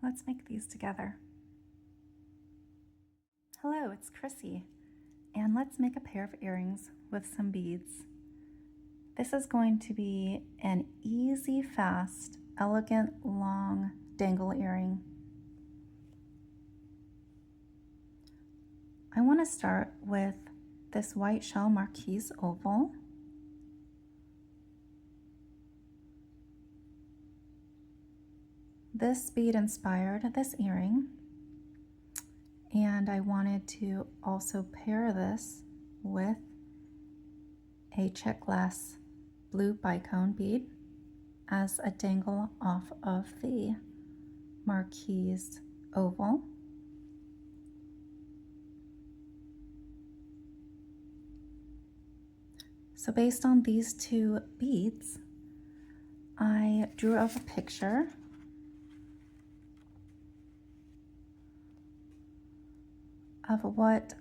Let's make these together. Hello, it's Chrissy, and let's make a pair of earrings with some beads. This is going to be an easy, fast, elegant, long dangle earring. I want to start with this white shell marquise oval. This bead inspired this earring, and I wanted to also pair this with a check glass blue bicone bead as a dangle off of the marquise oval. So based on these two beads, I drew up a picture of what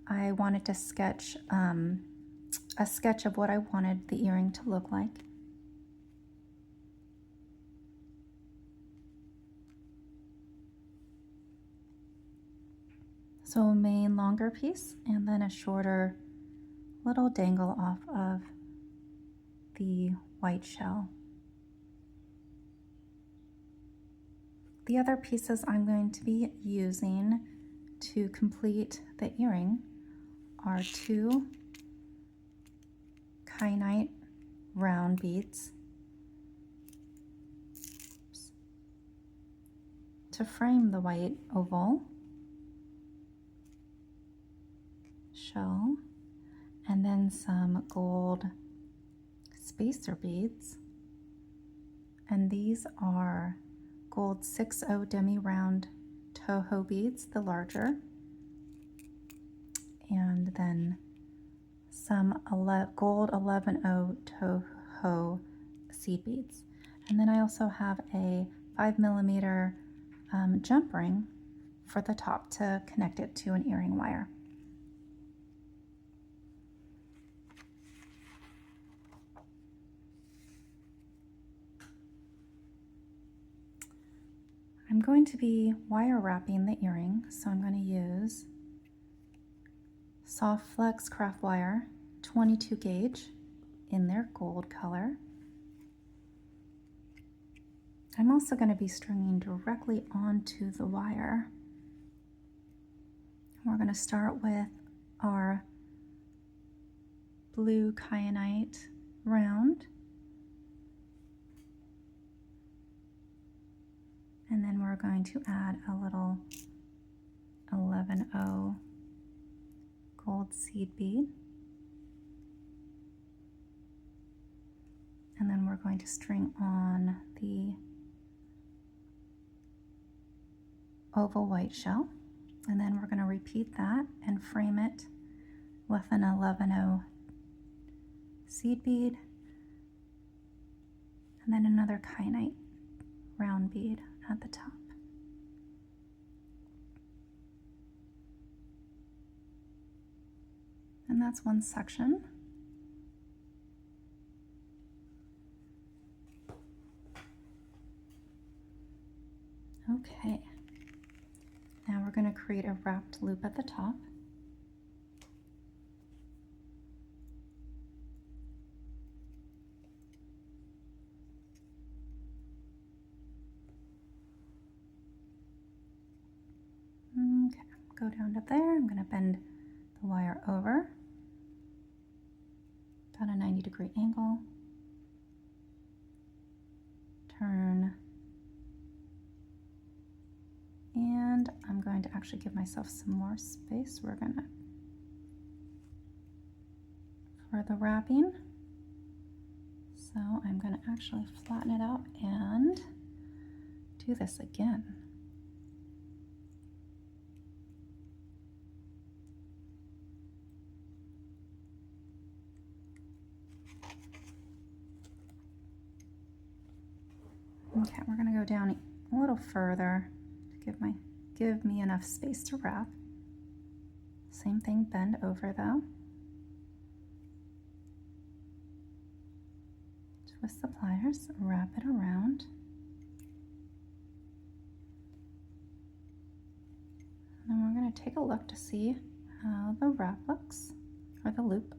I wanted to sketch, a sketch of what I wanted the earring to look like. So a main longer piece and then a shorter little dangle off of the white shell. The other pieces I'm going to be using to complete the earring are two Kyanite round beads to frame the white oval shell, and then some gold spacer beads, and these are gold 6/0 demi-round Toho beads, the larger, and then some gold 11/0 Toho seed beads. And then I also have a 5mm jump ring for the top to connect it to an earring wire. I'm going to be wire wrapping the earring, so I'm going to use Soft Flex craft wire 22 gauge in their gold color. I'm also going to be stringing directly onto the wire. We're going to start with our blue Kyanite round, and then we're going to add a little 11/0 gold seed bead, and then we're going to string on the oval white shell, and then we're going to repeat that and frame it with an 11/0 seed bead, and then another Kyanite round bead at the top. And that's one section. Okay, now we're going to create a wrapped loop at the top. Okay, go down to there. I'm going to bend the wire over about a 90-degree angle. Turn. And I'm going to actually give myself some more space. We're going to, for the wrapping, so I'm going to actually flatten it out and do this again. Okay, we're going to go down a little further to give me enough space to wrap. Same thing, bend over though. Twist the pliers, wrap it around. to take a look to see how the wrap looks, or the loop.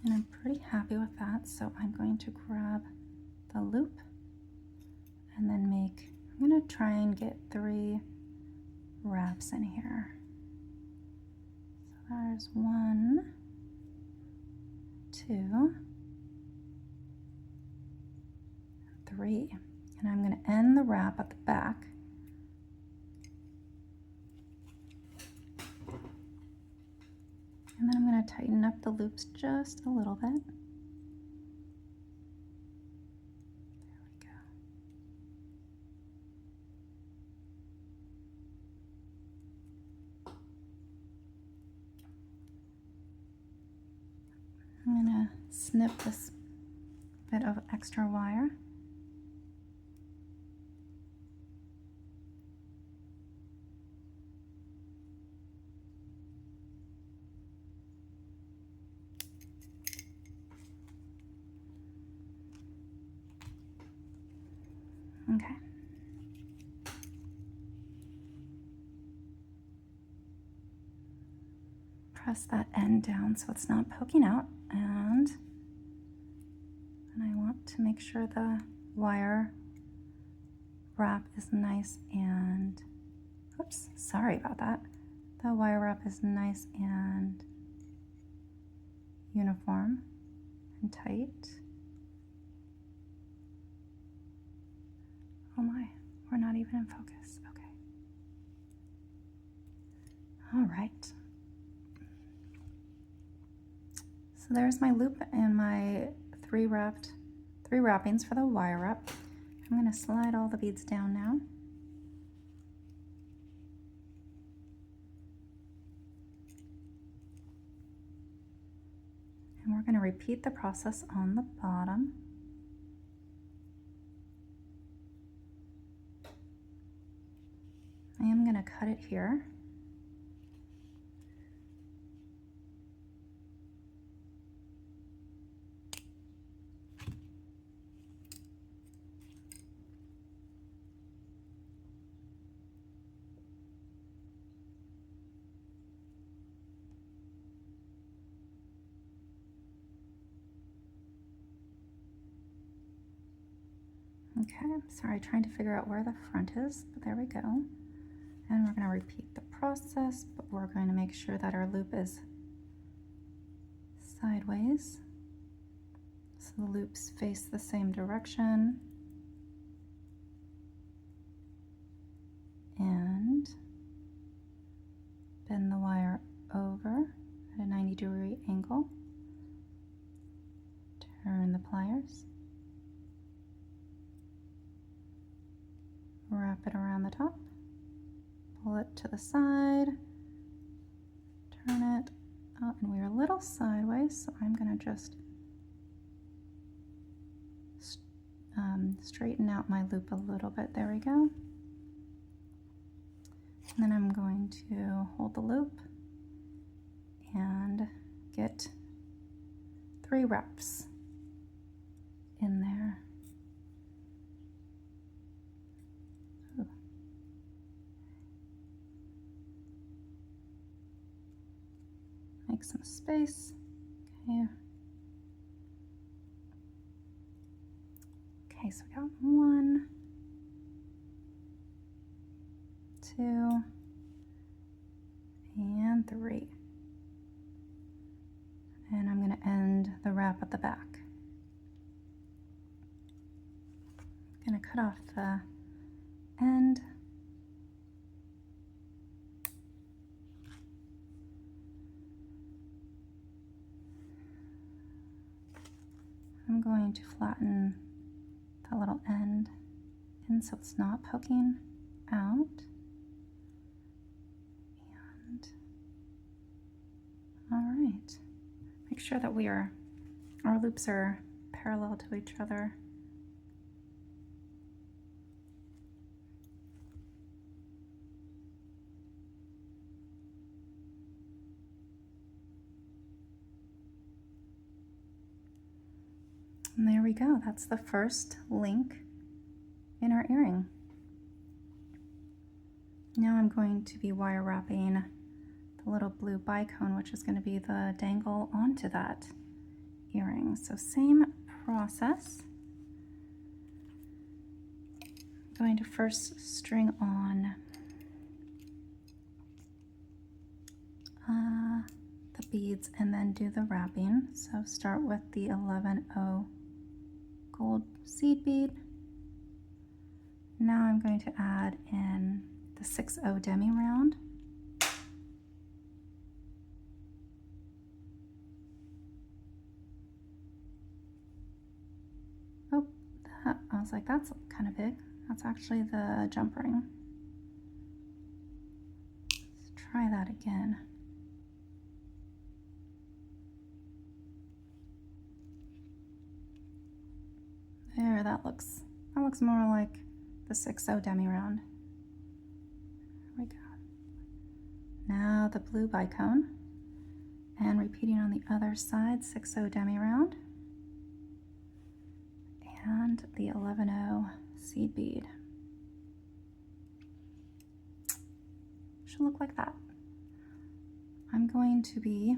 And I'm pretty happy with that, so I'm going to grab the loop and then I'm going to try and get 3 wraps in here. So there's 1, 2, 3. And I'm going to end the wrap at the back. And then I'm going to tighten up the loops just a little bit. There we go. I'm going to snip this bit of extra wire. Okay. Press that end down so it's not poking out, and I want to make sure the wire wrap is nice and, oops, sorry about that. The wire wrap is nice and uniform and tight. Oh my, we're not even in focus. Okay. All right. So there's my loop and my 3 wrappings for the wire wrap. I'm going to slide all the beads down now. And we're going to repeat the process on the bottom. I am going to cut it here. Okay, I'm sorry, trying to figure out where the front is, but there we go. And we're going to repeat the process, but we're going to make sure that our loop is sideways, so the loops face the same direction. And bend the wire over at a 90-degree angle. Turn the pliers. Wrap it around the top. Pull it to the side. Turn it. Oh, and we're a little sideways, so I'm going to just straighten out my loop a little bit. There we go. And then I'm going to hold the loop and get 3 wraps in there. Ooh. Make some space. Okay. Okay, so we got 1, 2, and 3. And I'm going to end the wrap at the back. I'm going to cut off the end. I'm going to flatten the little end in so it's not poking out. And all right, make sure that our loops are parallel to each other. And there we go. That's the first link in our earring. Now I'm going to be wire wrapping the little blue bicone, which is going to be the dangle, onto that earring. So same process. I'm going to first string on the beads and then do the wrapping. So start with the 11-0 gold seed bead. Now I'm going to add in the 6-0 demi round. Oh, I was like, that's kind of big. That's actually the jump ring. Let's try that again. There, that looks more like the 6-0 demi round. There we go. Now the blue bicone, and repeating on the other side, 6-0 demi round, and the 11-0 seed bead. Should look like that. I'm going to be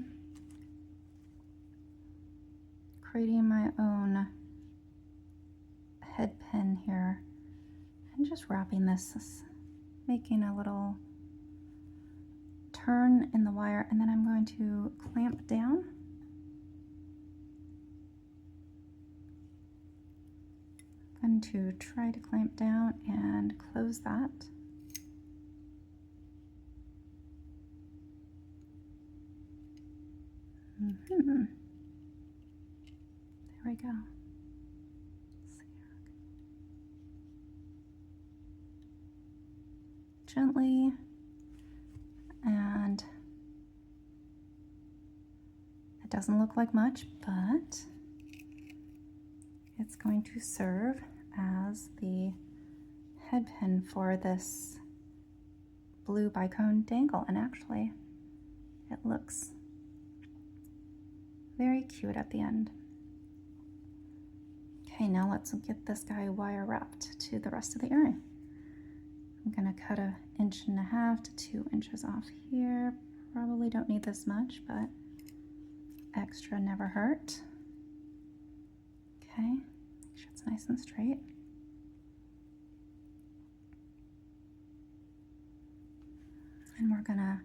creating my own head pin here and just wrapping this, making a little turn in the wire, and then I'm going to clamp down. I'm going to try to clamp down and close that. There we go. Gently, and it doesn't look like much, but it's going to serve as the head pin for this blue bicone dangle, and actually it looks very cute at the end. Okay, now let's get this guy wire wrapped to the rest of the earring. I'm gonna cut 1.5 inches to 2 inches off here. Probably don't need this much, but extra never hurt. Okay, make sure it's nice and straight. And we're gonna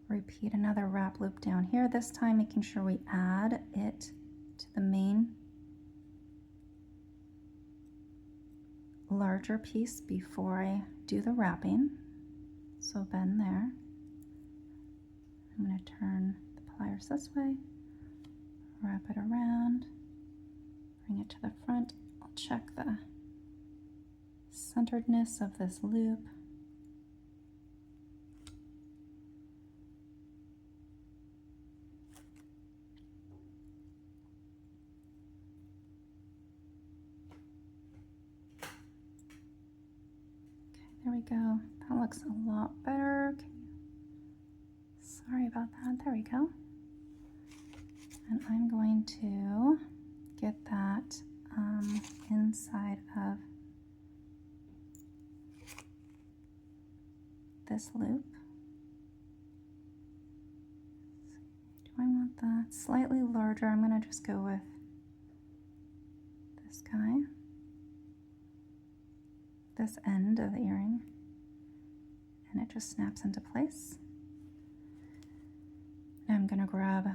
repeat another wrap loop down here, this time making sure we add it to the main larger piece before I do the wrapping. So bend there. I'm going to turn the pliers this way, wrap it around, bring it to the front. I'll check the centeredness of this loop. There we go. That looks a lot better. Sorry about that. There we go. And I'm going to get that inside of this loop. Do I want that slightly larger? I'm going to just go with this guy. This end of the earring, and it just snaps into place. Now I'm going to grab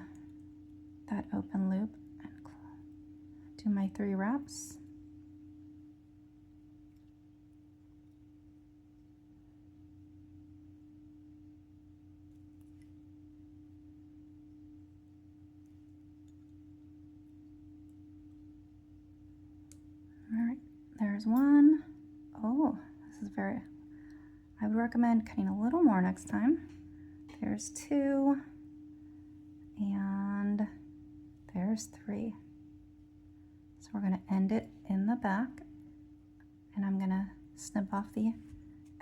that open loop and do my 3 wraps. All right, there's one. Oh, this is very, I would recommend cutting a little more next time. There's 2, and there's 3. So we're going to end it in the back, and I'm going to snip off the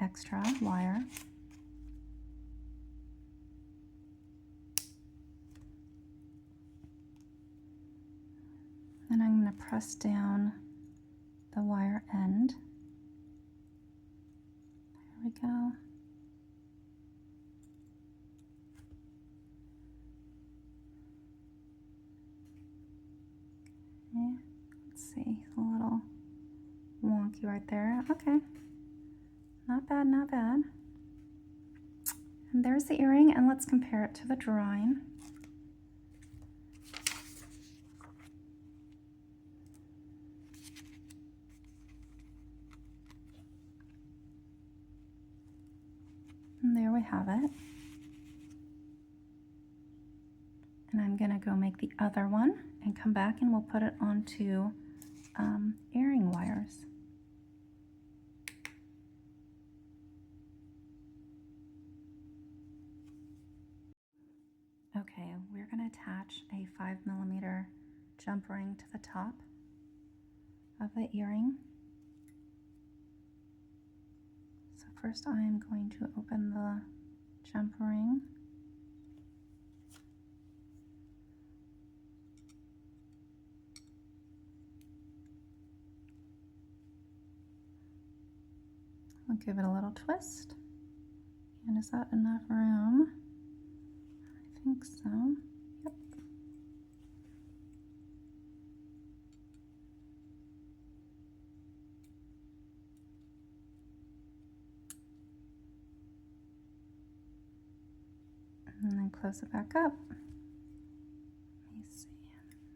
extra wire. Then I'm going to press down the wire end. There we go. see, a little wonky right there. Okay, not bad, not bad. And there's the earring, and let's compare it to the drawing. And there we have it. And I'm gonna go make the other one and come back and we'll put it onto earring wires. Okay, we're gonna attach a 5mm jump ring to the top of the earring. So first I'm going to open the jump ring. I'll give it a little twist. And is that enough room? I think so. Yep. And then close it back up. Let me see.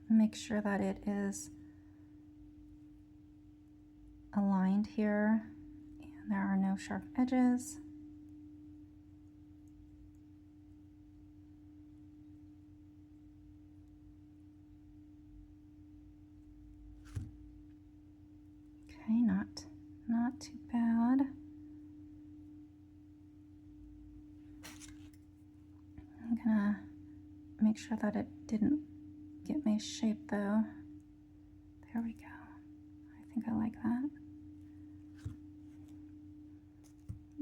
Make sure that it is aligned here and there are no sharp edges. Okay, not too bad. I'm gonna make sure that it didn't get misshaped though. There we go. I think I like that.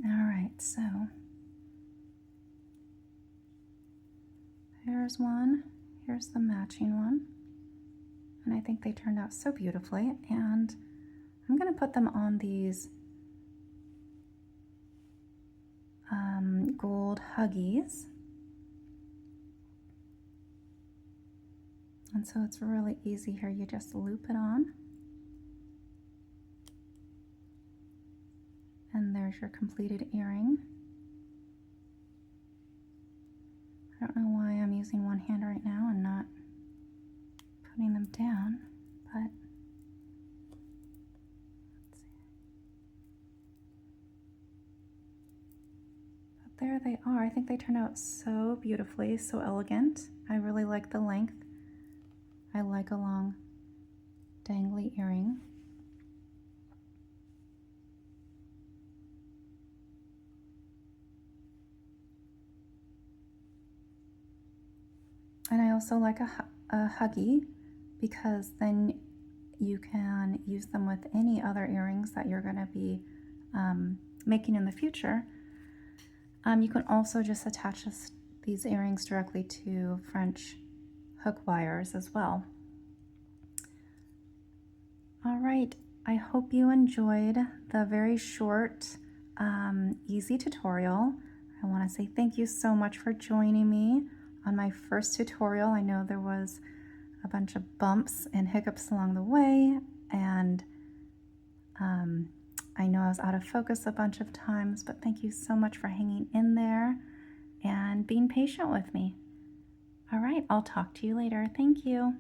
All right, so there's one. Here's the matching one. And I think they turned out so beautifully. And I'm gonna put them on these gold Huggies. And so it's really easy here. You just loop it on. And there's your completed earring. I don't know why I'm using one hand right now and not putting them down, but let's see. But there they are. I think they turned out so beautifully, so elegant. I really like the length. I like a long dangly earring. And I also like a Huggy because then you can use them with any other earrings that you're going to be making in the future. You can also just attach these earrings directly to French hook wires as well. All right, I hope you enjoyed the very short, easy tutorial. I want to say thank you so much for joining me on my first tutorial. I know there was a bunch of bumps and hiccups along the way, and I know I was out of focus a bunch of times, but thank you so much for hanging in there and being patient with me. All right, I'll talk to you later. Thank you.